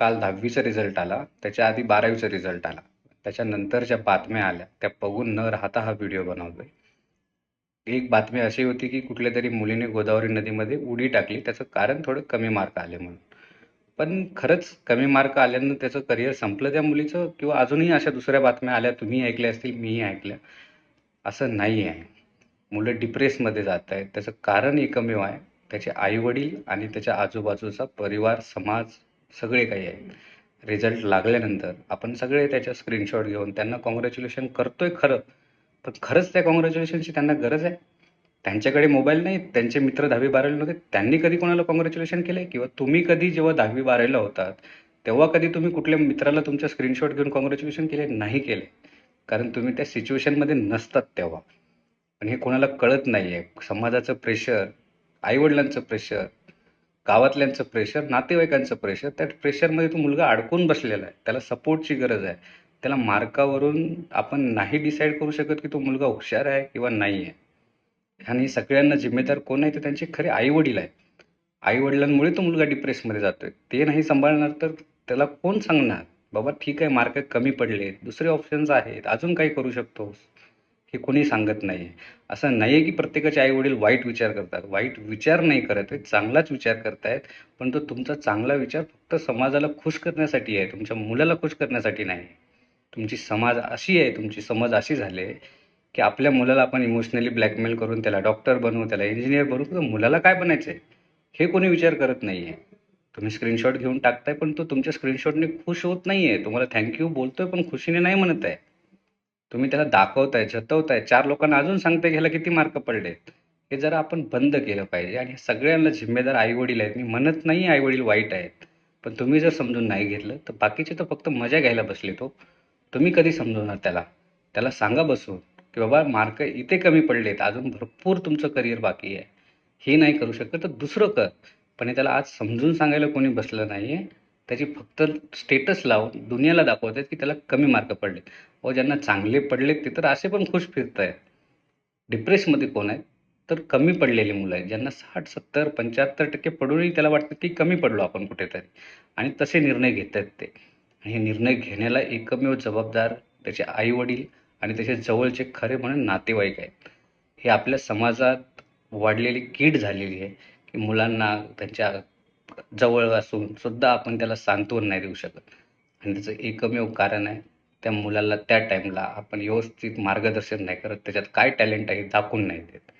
काल 10वीचा रिझल्ट आला, त्याच्या आधी 12वीचा रिझल्ट आला. त्याच्यानंतर ज्या बातम्या आल्या त्या बघून न राहता हा व्हिडिओ बनवतोय. एक बातमी अशी होती की कुठल्या तरी मुलीने गोदावरी नदीमध्ये उडी टाकली, त्याचं कारण थोडं कमी मार्क आले म्हणून. पण खरंच कमी मार्क आल्यानं त्याचं करिअर संपलं त्या मुलीचं, किंवा अजूनही अशा दुसऱ्या बातम्या आल्या, तुम्ही ऐकल्या असतील, मीही ऐकल्या. असं नाही आहे. मुलं डिप्रेसमध्ये जात आहेत, त्याचं कारण एकमेव आहे, त्याचे आई वडील आणि त्याच्या आजूबाजूचा परिवार, समाज, सगळे काही आहे. रिझल्ट लागल्यानंतर आपण सगळे त्याच्या स्क्रीनशॉट घेऊन त्यांना कॉंग्रॅच्युलेशन करतोय खरं, पण खरंच त्या कॉंग्रॅच्युलेशनची त्यांना गरज आहे? त्यांच्याकडे मोबाईल नाही, त्यांचे मित्र 10वी-12वी नव्हते, त्यांनी कधी कोणाला कॉंग्रॅच्युलेशन केलंय? किंवा तुम्ही कधी जेव्हा 10वी-12वीला होतात तेव्हा कधी तुम्ही कुठल्या मित्राला तुमच्या स्क्रीनशॉट घेऊन कॉंग्रॅच्युलेशन केले? नाही केले, कारण तुम्ही त्या सिच्युएशनमध्ये नसतात तेव्हा. पण हे कोणाला कळत नाहीये. समाजाचं प्रेशर, आईवडिलांचं प्रेशर, गावातल्यांचं प्रेशर, नातेवाईकांचं प्रेशर, त्या प्रेशरमध्ये तो मुलगा अडकून बसलेला आहे. त्याला सपोर्टची गरज आहे. त्याला मार्कावरून आपण नाही डिसाईड करू शकत की तो मुलगा हुशार आहे किंवा नाही आहे. आणि सगळ्यांना जिम्मेदार कोण आहे? तर त्यांचे खरे आई वडील आहेत. आई वडिलांमुळे तो मुलगा डिप्रेसमध्ये जातोय. ते नाही सांभाळणार तर त्याला कोण सांगणार? बाबा ठीक आहे, मार्क कमी पडले, दुसरे ऑप्शन्स आहेत, अजून काही करू शकतोस, हे कोणी सांगत नाही. असं नाही आहे की प्रत्येकाचे आई वडील वाईट विचार करतात. वाईट विचार नाही करत आहेत, चांगलाच विचार करतायत. पण तो तुमचा चांगला विचार फक्त समाजाला खुश करण्यासाठी आहे, तुमच्या मुलाला खुश करण्यासाठी नाही. तुमची समाज अशी आहे, तुमची समज अशी झाली आहे की आपल्या मुलाला आपण इमोशनली ब्लॅकमेल करून त्याला डॉक्टर बनवू, त्याला इंजिनियर बनवू, तर मुलाला काय बनायचंय हे कोणी विचार करत नाहीये. तुम्ही स्क्रीनशॉट घेऊन टाकताय, पण तो तुमच्या स्क्रीनशॉटने खुश होत नाहीये. तुम्हाला थँक्यू बोलतोय, पण खुशीने नाही म्हणत आहे. तुम्ही त्याला दाखवताय, झटवताय, 4 लोकांना अजून सांगताय ह्याला किती मार्क पडलेत. हे जरा आपण बंद केलं पाहिजे. आणि सगळ्यांना जिम्मेदार आई वडील आहेत. मी म्हणत नाही आई वडील वाईट आहेत, पण तुम्ही जर समजून नाही घेतलं तर बाकीचे तर फक्त मजा घ्यायला बसले. तो तुम्ही कधी समजवणार त्याला? त्याला सांगा बसून की बाबा मार्क इथे कमी पडलेत, अजून भरपूर तुमचं करिअर बाकी आहे. हे नाही करू शकत तर दुसरं कर. पण हे त्याला आज समजून सांगायला कोणी बसलं नाहीये. त्याची फक्त स्टेटस लावून दुनियाला दाखवतात की त्याला कमी मार्क पडलेत. अहो, ज्यांना चांगले पडलेत ते तर असे पण खुश फिरतायत. डिप्रेसमध्ये कोण आहे? तर कमी पडलेली मुलं आहेत, ज्यांना 60, 70, 75% पडूनही त्याला वाटतं की कमी पडलो आपण कुठेतरी, आणि तसे निर्णय घेत आहेत ते. आणि हे निर्णय घेण्याला एकमेव जबाबदार त्याचे आई वडील आणि त्याच्या जवळचे खरे म्हणून नातेवाईक आहेत. हे आपल्या समाजात वाढलेली कीड झालेली आहे की मुलांना त्यांच्या जवळ असून सुद्धा आपण त्याला सांत्वन नाही देऊ शकत. आणि त्याचं एकमेव कारण आहे, त्या मुलाला त्या टाईमला आपण व्यवस्थित मार्गदर्शन नाही करत, त्याच्यात काय टॅलेंट आहे हे दाखवून नाही देत.